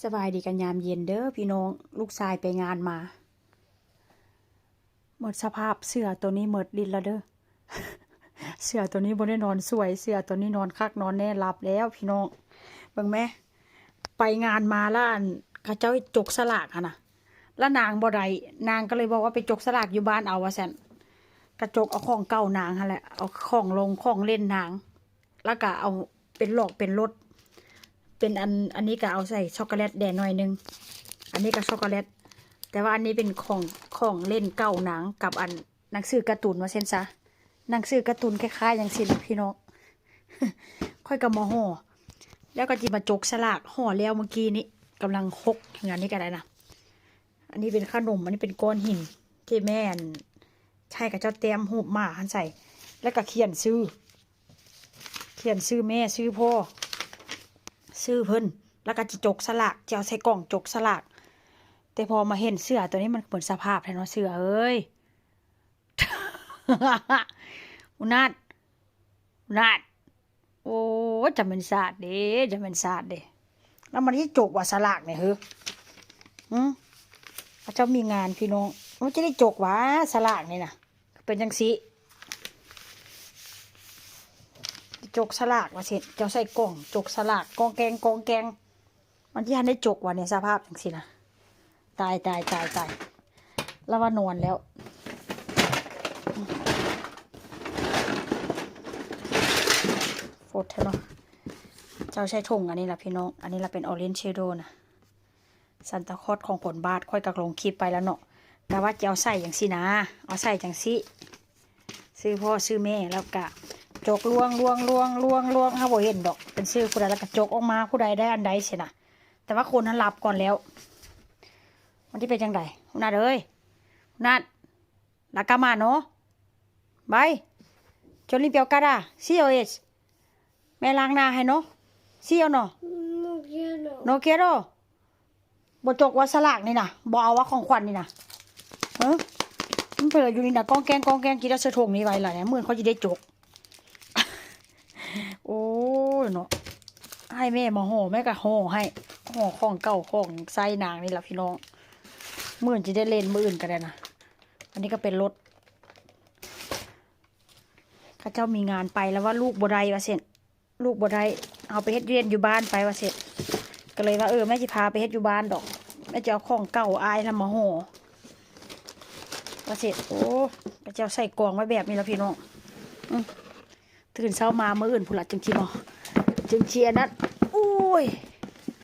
สบายดีกันยามเย็นเด้อพี่น้องลูกชายไปงานมาหมดสภาพเสื้อตัวนี้หมดดินแล้วเด้อ เสื้อตัวนี้บ่ได้นอนสวยเสื้อตัวนี้นอนคักนอนแน่หลับแล้วพี่น้องเบิ่งแม่ไปงานมาแล้วเขาเจ้าจกสลากหั่นน่ะแล้วนางบ่ได้นางก็เลยบอกว่าไปจกสลากอยู่บ้านเอาว่าซั่นกระจกเอาของเก่านางหั่นแหละเอาของลงของเล่นนางแล้วก็เอาเป็นหลอกเป็นรถเป็นอันนี้ก็เอาใส่ช็อกโกแลตแดงหน่อยนึงอันนี้ก็ช็อกโกแลตแต่ว่าอันนี้เป็นของเล่นเก่าหนังกับอันหนังสือการ์ตูนว่าเส้นซะหนังสือการ์ตูนคล้ายๆอย่างสิพี่น้อง ค่อยกับมาห่อแล้วก็จิมาจกสลากห่อแล้วเมื่อกี้นี้กำลังฮกงานนี้กันได้นะอันนี้เป็นขนมอันนี้เป็นก้อนหินที่แม่ใช่กับเจ้าเตรียมหูบมาหันใส่แล้วก็เขียนชื่อแม่ชื่อพ่อซื้อเพิ่นแล้วก็จะจกสลากจะเอาใส่กล่องจกสลากแต่พอมาเห็นเสื้อตัวนี้มันเหมือนสภาพแทนว่าเสื้อเอ้ย อุนาดโอ้จะเป็นศาสตร์เด้แล้วมันที่จกว่าสลากเนี่ยเฮ้พระเจ้ามีงานพี่น้องมันจะได้จกว่าสลากนี่นะเป็นจังสิจกสลากว่าสิเจ้าใส่กล่องจกสลากกองแกงมันที่ทันได้จกว่าเนี่ยสภาพจังสินะตายแล้วว่านอนแล้วโฟดเนาะเจ้าใช้ถุงอันนี้แหละพี่น้องอันนี้เราเป็นออเรนจ์เชโดนะซันตาคลอสของผลบาทค่อยกระลงคลิปไปแล้วเนาะแต่ว่าจะเอาใส่อย่างสินะเอาใส่จังสิซื้อพ่อซื้อแม่แล้วกะจกล่วงถ้าบ่เห็นดอกเป็นซื้อผู้ใดแล้วก็จกออกมาผู้ใดได้อันใดสินะแต่ว่าคนนั้นหลับก่อนแล้วมันที่เป็นจังไดนัดเอ้ยนัดla cama no vai yo limpio cara sí o es แม่ล้างหน้าให้เนาะ sí o no no quiero บ่จกว่าสลากนี่นะบ่เอาว่าของขวัญนี่นะมันเปิดอยู่นี่นะกองแกงกินแล้วเสื้อถุงนี้ไว้ล่ะเนี่ยเหมือนเขาจะได้จก โอ้ยเนาะให้แม่มาห่อแม่ก็ห่อให้ห่อของเก่าของไส้นางนี่แหละพี่น้องมื่นจะได้เล่นมื่นกันเลยนะอันนี้ก็เป็นรถข้าเจ้ามีงานไปแล้วว่าลูกบดได้ว่าเสร็จลูกบดได้เอาไปเฮ็ดเรียนอยู่บ้านไปว่าเสร็จก็เลยว่าแม่จะพาไปเฮ็ดอยู่บ้านดอกแม่จะเอาของเก่าอายแล้วมาห่อว่าเสร็จโอ้ข้าเจ้าใส่กล่องไว้แบบนี้แล้วพี่น้องตื่นเช้ามามื้ออื่นผู้หลักจึงชีเนาะจึงเชียร์นัดอุ้ย